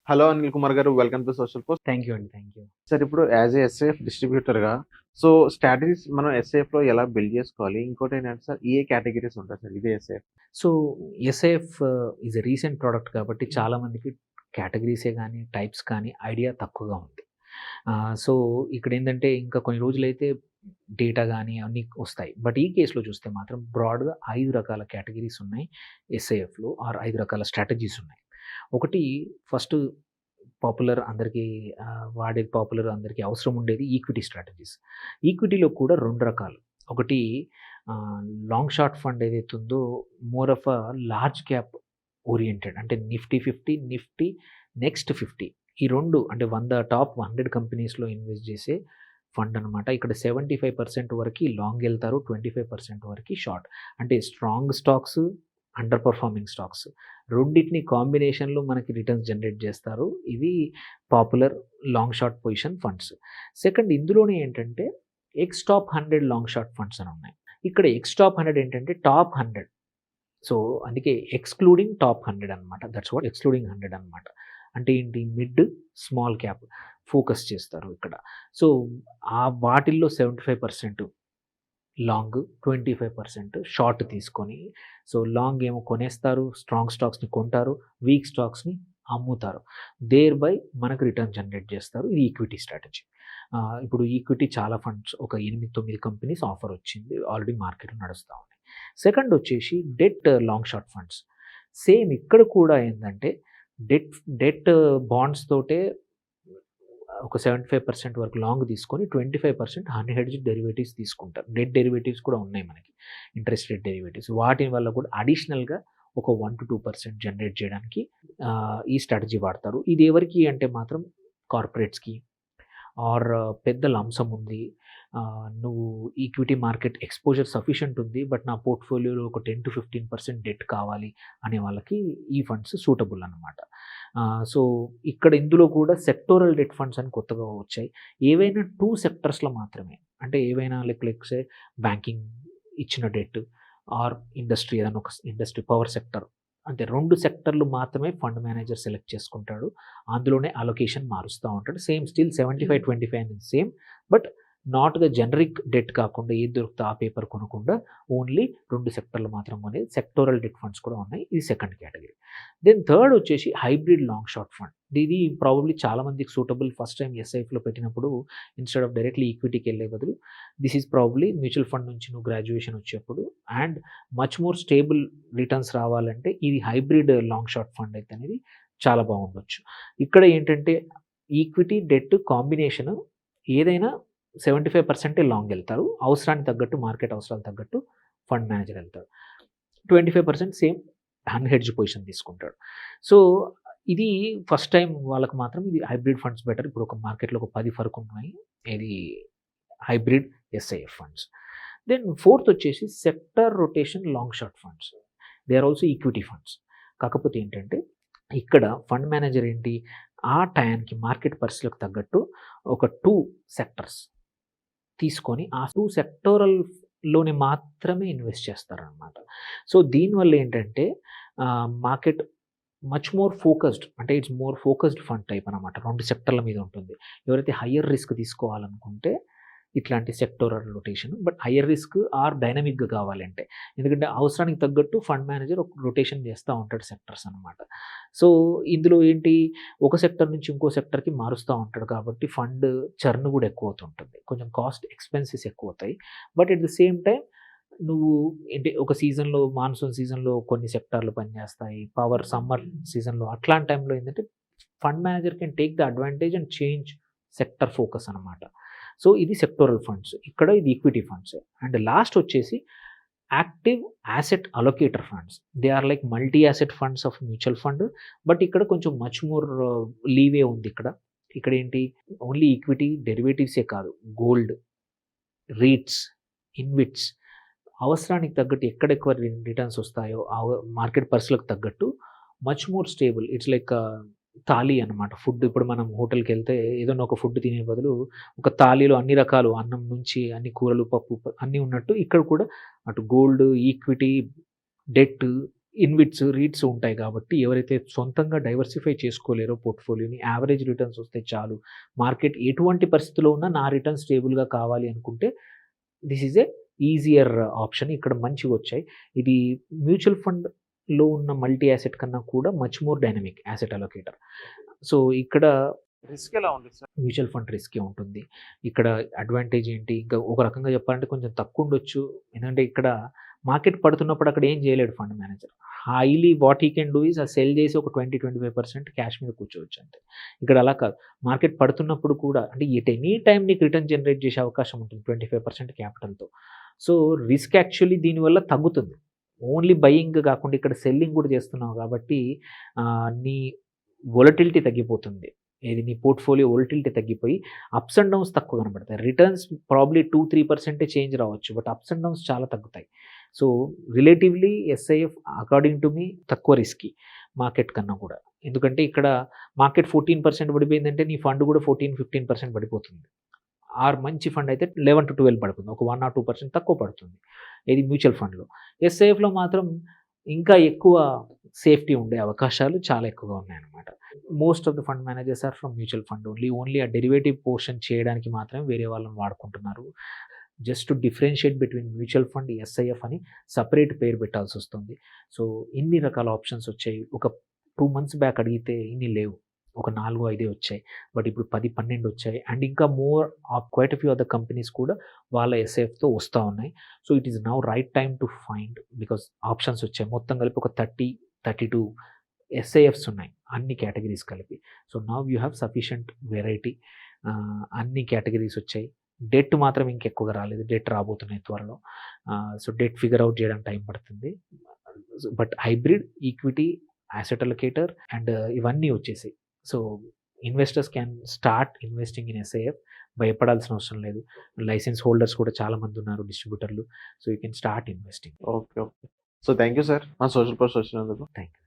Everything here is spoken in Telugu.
Hello Anil Kumar garu. Welcome to Social Post. Thank you అండి. Thank you. సార్ ఇప్పుడు యాజ్ ఎ ఎస్ఏఎఫ్ డిస్ట్రిబ్యూటర్‌గా సో స్ట్రాటజీస్ మనం ఎస్ఏఎఫ్‌లో ఎలా బిల్డ్ చేసుకోవాలి? ఇంకోటేంటంటే సార్ ఏ కేటగరీస్ ఉంటాయి సార్ ఇదే SAF? So, SIF is a recent product కాబట్టి చాలామందికి కేటగరీసే గానీ, టైప్స్ కానీ ఐడియా తక్కువగా ఉంది. సో, ఇక్కడేందంటే ఇంకా కొన్ని రోజులైతే డేటా గానీ అన్నీ వస్తాయి. బట్ ఈ కేస్‌లో చూస్తే మాత్రం బ్రాడ్‌గా 5 రకాల కేటగరీస్ ఉన్నాయి ఎస్ఐఎఫ్‌లో ఆర్ 5 రకాల స్ట్రాటజీస్ ఉన్నాయి. ఒకటి ఫస్ట్ పాపులర్ అందరికీ వాడేది పాపులర్ అందరికీ అవసరం ఉండేది ఈక్విటీ స్ట్రాటజీస్. ఈక్విటీలో కూడా 2 రకాలు. ఒకటి లాంగ్ షార్ట్ ఫండ్ ఏదైతే ఉందో more of a large cap oriented అంటే నిఫ్టీ 50, నిఫ్టీ నెక్స్ట్ 50 ఈ 2 అంటే 100 టాప్ 100 కంపెనీస్‌లో ఇన్వెస్ట్ చేసే ఫండ్ అనమాట. ఇక్కడ 75% వరకి లాంగ్ ఎళ్తారు. 25% వరకి షార్ట్. అంటే strong stocks, under performing stocks రెండిటిని కాంబినేషన్‌లో మనకి రిటర్న్స్ జనరేట్ చేస్తారు. ఇవి popular long short position funds. Second ఇందులోనే ఏంటంటే X top 100 long short funds అని ఉన్నాయి. ఇక్కడ ఎక్స్ టాప్ 100 ఏంటంటే టాప్ 100. సో, అందుకే ఎక్స్‌క్లూడింగ్ టాప్ 100 అనమాట. దట్స్ వాట్ ఎక్స్‌క్లూడింగ్ 100 అనమాట. అంటే ఏంటి మిడ్, స్మాల్ క్యాప్ ఫోకస్ చేస్తారు ఇక్కడ. సో, వాటిల్లో 75% లాంగ్, 25% షార్ట్ తీసుకొని సో, లాంగ్ ఏమో కొనేస్తారు, స్ట్రాంగ్ స్టాక్స్‌ని కొంటారు, వీక్ స్టాక్స్‌ని అమ్ముతారు. దేర్ బై మనకు రిటర్న్ జనరేట్ చేస్తారు. ఇది ఈక్విటీ స్ట్రాటజీ. ఇప్పుడు ఈక్విటీ చాలా ఫండ్స్ ఒక 8, 9 కంపెనీస్ ఆఫర్ వచ్చింది. ఆల్రెడీ మార్కెట్‌లో నడుస్తా ఉన్నాయి. సెకండ్ వచ్చేసి debt long short funds. Same ఇక్కడ కూడా ఏందంటే డెట్ డెట్ బాండ్స్ తోటే ఒక 75% వరకు లాంగ్ తీసుకొని 25% అన్‌హెడ్జ్డ్ డెరివేటివ్స్ తీసుకుంటారు. డెట్ డెరివేటివ్స్ కూడా ఉన్నాయి మనకి. Interest rate derivatives. వాటి వల్ల కూడా అడిషనల్‌గా ఒక 1-2% జనరేట్ చేయడానికి ఈ స్ట్రాటజీ వాడతారు. ఇది ఎవరికి అంటే మాత్రం కార్పొరేట్స్‌కి ఆర్ పెద్ద లంసమ్ ఉంది. నువ్వు ఈక్విటీ మార్కెట్ ఎక్స్‌పోజర్ సఫిషియంట్ ఉంది. బట్ నా పోర్ట్‌ఫోలియోలో ఒక 10-15% డెట్ కావాలి అనే వాళ్ళకి ఈ ఫండ్స్ సూటబుల్ అనమాట. సో, ఇక్కడ ఇందులో కూడా సెక్టోరల్ డెట్ ఫండ్స్ అని కొత్తగా వచ్చాయి. ఏవైనా 2 సెక్టర్స్‌లో మాత్రమే. అంటే ఏవైనా లైక్ సే బ్యాంకింగ్ ఇచ్చిన డెట్ ఆర్ ఇండస్ట్రీ ఏదైనా ఒక ఇండస్ట్రీ పవర్ సెక్టర్ అంతే 2 సెక్టర్‌లు మాత్రమే ఫండ్ మేనేజర్ సెలెక్ట్ చేసుకుంటాడు. అందులోనే అలొకేషన్ మారుస్తా ఉంటాడు. సేమ్ స్టిల్ 75-25 అనేది same. But not the generic debt కాకుండా ఏది దొరికితే ఆ పేపర్ కొనకుండా ఓన్లీ 2 సెక్టర్‌లు మాత్రం కొనేది సెక్టోరల్ డెట్ ఫండ్స్ కూడా ఉన్నాయి. ఇది సెకండ్ కేటగిరీ. దెన్ థర్డ్ వచ్చేసి హైబ్రిడ్ లాంగ్ షార్ట్ ఫండ్. ఇది ప్రాబబ్లీ చాలా మందికి సూటబుల్. ఫస్ట్ టైమ్ ఎస్ఐఎఫ్‌లో పెట్టినప్పుడు ఇన్‌స్టెడ్ ఆఫ్ డైరెక్ట్‌లీ ఈక్విటీకి వెళ్ళే బదులు this is probably mutual fund నుంచి నువ్వు గ్రాడ్యుయేషన్ వచ్చేప్పుడు and much more stable returns రావాలంటే ఇది హైబ్రిడ్ లాంగ్ షార్ట్ ఫండ్ అయితే అనేది చాలా బాగుండొచ్చు. ఇక్కడ ఏంటంటే ఈక్విటీ, డెట్ కాంబినేషన్ ఏదైనా 75% లాంగ్ ఎళ్తారు. అవసరానికి తగ్గట్టు మార్కెట్ అవసరాలకు తగ్గట్టు ఫండ్ మేనేజర్ ఎళ్తాడు. 25% సేమ్ అన్‌హెడ్జ్ పొజిషన్ తీసుకుంటాడు. సో, ఇది ఫస్ట్ టైమ్ వాళ్ళకి మాత్రం ఇది హైబ్రిడ్ ఫండ్స్ బెటర్. ఇప్పుడు ఒక మార్కెట్‌లో ఒక 10 వరకు ఉన్నాయి. ఇది hybrid SIF funds. Then fourth వచ్చేసి sector rotation long short funds. They are also equity funds. కాకపోతే ఏంటంటే ఇక్కడ ఫండ్ మేనేజర్ ఏంటి ఆ టయానికి మార్కెట్ పరిస్థితులకు తగ్గట్టు ఒక 2 సెక్టర్స్ తీసుకొని ఆ 2 సెక్టోరల్‌లోనే మాత్రమే ఇన్వెస్ట్ చేస్తారనమాట. సో, దీనివల్ల ఏంటంటే మార్కెట్ మచ్ మోర్ ఫోకస్డ్ అంటే it's more focused fund type అనమాట. 2 సెక్టర్ల మీద ఉంటుంది. ఎవరైతే హయ్యర్ రిస్క్ తీసుకోవాలనుకుంటే ఇట్లాంటి sectoral rotation. But higher risk or డైనమిక్‌గా కావాలంటే. ఎందుకంటే అవసరానికి తగ్గట్టు ఫండ్ మేనేజర్ ఒక రొటేషన్ చేస్తా ఉంటాడు సెక్టర్స్ అనమాట. సో, ఇందులో ఏంటి ఒక సెక్టర్ నుంచి ఇంకో సెక్టర్‌కి మారుస్తా ఉంటాడు కాబట్టి ఫండ్ చర్న్ కూడా ఎక్కువవుతుంటుంది. కొంచెం కాస్ట్ ఎక్స్‌పెన్సెస్ ఎక్కువవుతాయి. But at the same time నువ్వు ఏంటి ఒక సీజన్‌లో మాన్సూన్ సీజన్‌లో కొన్ని సెక్టార్‌లు పనిచేస్తాయి. సమ్మర్ సీజన్‌లో అట్లాంటి టైంలో ఏంటంటే fund manager can take the advantage and change sector focus అనమాట. సో, ఇది సెక్టోరల్ ఫండ్స్. ఇక్కడ ఇది ఈక్విటీ ఫండ్స్. అండ్ లాస్ట్ వచ్చేసి active asset allocator funds. They are like multi asset funds of mutual fund. But ఇక్కడ కొంచెం మచ్ మోర్ లీవే ఉంది ఇక్కడ. ఇక్కడేంటి ఓన్లీ ఈక్విటీ డెరివేటివ్సే కాదు. గోల్డ్, రీట్స్, ఇన్విట్స్ అవసరానికి తగ్గట్టు ఎక్కడెక్కువ రిటర్న్స్ వస్తాయో మార్కెట్ పరిస్థితులకు తగ్గట్టు much more stable. It's like thali అనమాట. ఫుడ్ ఇప్పుడు మనం హోటల్‌కెళ్తే ఏదన్నా ఒక ఫుడ్ తినే బదులు ఒక థాలీలో అన్ని రకాలు అన్నం నుంచి అన్ని కూరలు, పప్పు అన్నీ ఉన్నట్టు ఇక్కడ కూడా అటు గోల్డ్, ఈక్విటీ, డెట్ ఇన్విట్స్, రీట్స్ ఉంటాయి కాబట్టి ఎవరైతే సొంతంగా డైవర్సిఫై చేసుకోలేరో పోర్ట్ఫోలియోని, యావరేజ్ రిటర్న్స్ వస్తే చాలు, మార్కెట్ ఎటువంటి పరిస్థితిలో ఉన్నా నా రిటర్న్ స్టేబుల్‌గా కావాలి అనుకుంటే this is a easier option. ఇక్కడ మంచిగొచ్చాయి. ఇది మ్యూచువల్ ఫండ్‌లో ఉన్న మల్టీ యాసెట్ కన్నా కూడా much more dynamic asset allocator. So, ఇక్కడ రిస్క్ ఎలా ఉంటుంది సార్? మ్యూచువల్ ఫండ్ రిస్కే ఉంటుంది. ఇక్కడ అడ్వాంటేజ్ ఏంటి, ఇంకా ఒక రకంగా చెప్పాలంటే కొంచెం తక్కువుండొచ్చు. ఎందుకంటే ఇక్కడ మార్కెట్ పడుతున్నప్పుడు అక్కడ ఏం చేయలేడు fund manager. Highly what he can do is cell చేసి ఒక 20-25% క్యాష్ మీద కూర్చోవచ్చు అంతే. ఇక్కడ అలా కాదు. మార్కెట్ పడుతున్నప్పుడు కూడా అంటే ఎట్ ఎనీ టైమ్ నీకు రిటర్న్ జనరేట్ చేసే అవకాశం ఉంటుంది 25% క్యాపిటల్‌తో. సో, రిస్క్ యాక్చువల్లీ దీనివల్ల తగ్గుతుంది. ఓన్లీ బయింగ్ కాకుండా ఇక్కడ సెల్లింగ్ కూడా చేస్తున్నావు కాబట్టి నీ వొలటిలిటీ తగ్గిపోతుంది. ఏది నీ పోర్ట్‌ఫోలియో వొలటిలిటీ తగ్గిపోయి అప్స్ అండ్ డౌన్స్ తక్కువ కనపడతాయి. రిటర్న్స్ ప్రాబబ్లీ 2-3% చేంజ్ రావచ్చు. బట్ అప్స్ అండ్ డౌన్స్ చాలా తగ్గుతాయి. So, relatively SIF according to మీ తక్కువ రిస్కీ మార్కెట్ కన్నా కూడా. ఎందుకంటే ఇక్కడ మార్కెట్ 14% పడిపోయిందంటే నీ ఫండ్ కూడా 14-15% పడిపోతుంది. ఆర్ మంచి ఫండ్ అయితే 11-12 పడుతుంది. ఒక 1 or 2% తక్కువ పడుతుంది. ఇది మ్యూచువల్ ఫండ్‌లో. ఎస్ఐఎఫ్‌లో మాత్రం ఇంకా ఎక్కువ సేఫ్టీ ఉండే అవకాశాలు చాలా ఎక్కువగా ఉన్నాయన్నమాట. Most of the fund managers are from mutual fund only. Only ఆ డెరివేటివ్ పోర్షన్ చేయడానికి మాత్రమే వేరే వాళ్ళని వాడుకుంటున్నారు. Just to differentiate between mutual fund, SIF అని సెపరేట్ పేరు పెట్టాల్సొస్తుంది. సో, ఇన్ని రకాల ఆప్షన్స్ వచ్చాయి. ఒక 2 months బ్యాక్ అడిగితే ఇన్ని లేవు. ఒక 4-5 వచ్చాయి. బట్ ఇప్పుడు 10-12 వచ్చాయి. అండ్ ఇంకా more quite a few other companies కూడా వాళ్ళ ఎస్ఐఎఫ్‌తో వస్తా ఉన్నాయి. So, it is now right time to find because options వచ్చాయి. మొత్తం కలిపి ఒక 30-32 ఎస్ఐఎఫ్స్ ఉన్నాయి. అన్ని కేటగిరీస్ కలిపి. So, now you have sufficient variety. అన్ని కేటగిరీస్ వచ్చాయి. డెట్ మాత్రం ఇంకెక్కువగా రాలేదు. డెట్ రాబోతున్నాయి త్వరలో. సో, డెట్ ఫిగర్ ఔట్ చేయడానికి టైం పడుతుంది. But hybrid, equity, asset allocator and ఇవన్నీ వచ్చేసాయి. So, investors can start investing in SIF. భయపడాల్సిన అవసరం లేదు. లైసెన్స్ హోల్డర్స్ కూడా చాలామంది ఉన్నారు డిస్ట్రిబ్యూటర్లు. So, you can start investing. Okay. So, thank you sir. మా సోషల్ పోస్ట్ వచ్చినందుకు. Thank you.